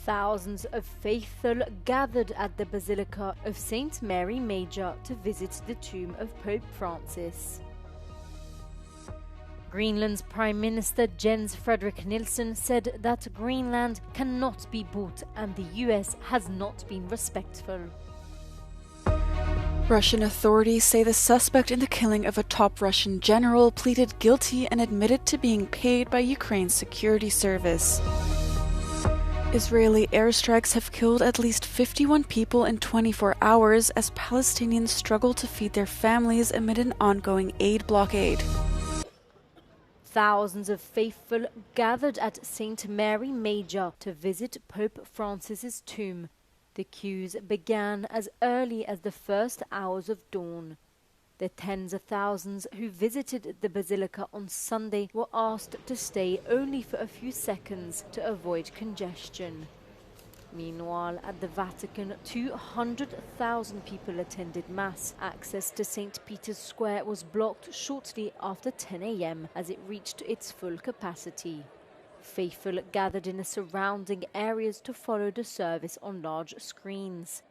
Thousands of faithful gathered at the Basilica of St. Mary Major to visit the tomb of Pope Francis. Greenland's Prime Minister Jens Frederik Nielsen said that Greenland cannot be bought and the US has not been respectful. Russian authorities say the suspect in the killing of a top Russian general pleaded guilty and admitted to being paid by Ukraine's security service. Israeli airstrikes have killed at least 51 people in 24 hours as Palestinians struggle to feed their families amid an ongoing aid blockade. Thousands of faithful gathered at St. Mary Major to visit Pope Francis's tomb. The queues began as early as the first hours of dawn. The tens of thousands who visited the Basilica on Sunday were asked to stay only for a few seconds to avoid congestion. Meanwhile, at the Vatican, 200,000 people attended Mass. Access to St. Peter's Square was blocked shortly after 10 a.m. as it reached its full capacity. Faithful gathered in the surrounding areas to follow the service on large screens.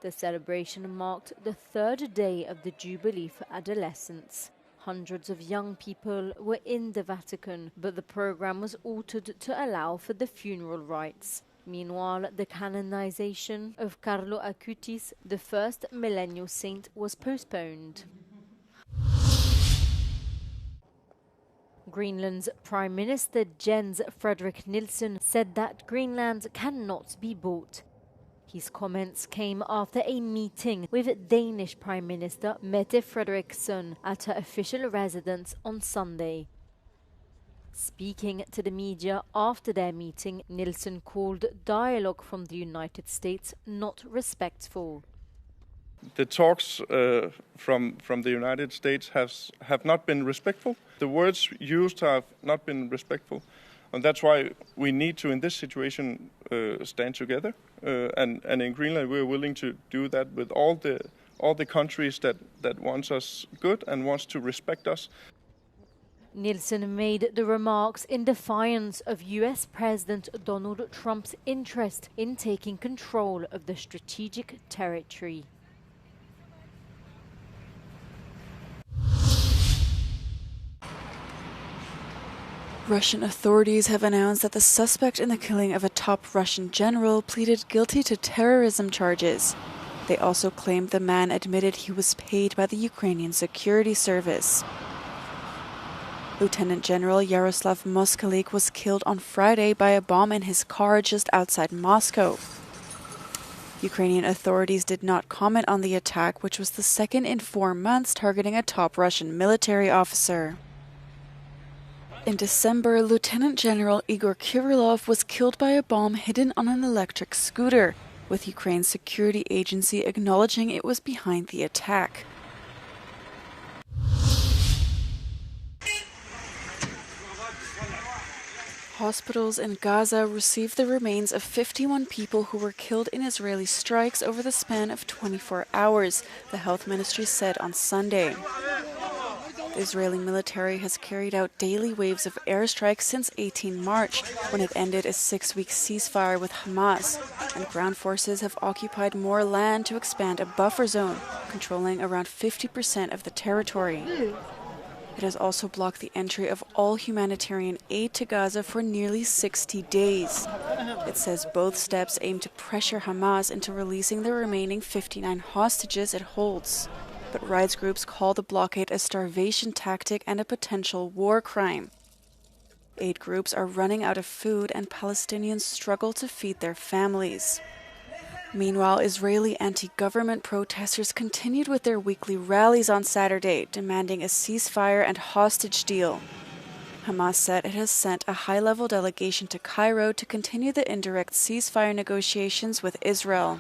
The celebration marked the third day of the Jubilee for adolescents. Hundreds of young people were in the Vatican, but the program was altered to allow for the funeral rites. Meanwhile, the canonization of Carlo Acutis, the first millennial saint, was postponed. Greenland's Prime Minister Jens Frederik Nielsen said that Greenland cannot be bought. His comments came after a meeting with Danish Prime Minister Mette Frederiksen at her official residence on Sunday. Speaking to the media after their meeting, Nielsen called dialogue from the United States not respectful. The talks from the United States have not been respectful. The words used have not been respectful. And that's why we need to, in this situation, stand together. And in Greenland, we're willing to do that with all the countries that wants us good and wants to respect us. Nielsen made the remarks in defiance of US President Donald Trump's interest in taking control of the strategic territory. Russian authorities have announced that the suspect in the killing of a top Russian general pleaded guilty to terrorism charges. They also claimed the man admitted he was paid by the Ukrainian security service. Lieutenant General Yaroslav Moskalik was killed on Friday by a bomb in his car just outside Moscow. Ukrainian authorities did not comment on the attack, which was the second in 4 months targeting a top Russian military officer. In December, Lieutenant General Igor Kirillov was killed by a bomb hidden on an electric scooter, with Ukraine's security agency acknowledging it was behind the attack. Hospitals in Gaza received the remains of 51 people who were killed in Israeli strikes over the span of 24 hours, the health ministry said on Sunday. The Israeli military has carried out daily waves of airstrikes since 18 March, when it ended a 6-week ceasefire with Hamas, and ground forces have occupied more land to expand a buffer zone, controlling around 50% of the territory. It has also blocked the entry of all humanitarian aid to Gaza for nearly 60 days. It says both steps aim to pressure Hamas into releasing the remaining 59 hostages it holds. But rights groups call the blockade a starvation tactic and a potential war crime. Aid groups are running out of food and Palestinians struggle to feed their families. Meanwhile, Israeli anti-government protesters continued with their weekly rallies on Saturday, demanding a ceasefire and hostage deal. Hamas said it has sent a high-level delegation to Cairo to continue the indirect ceasefire negotiations with Israel.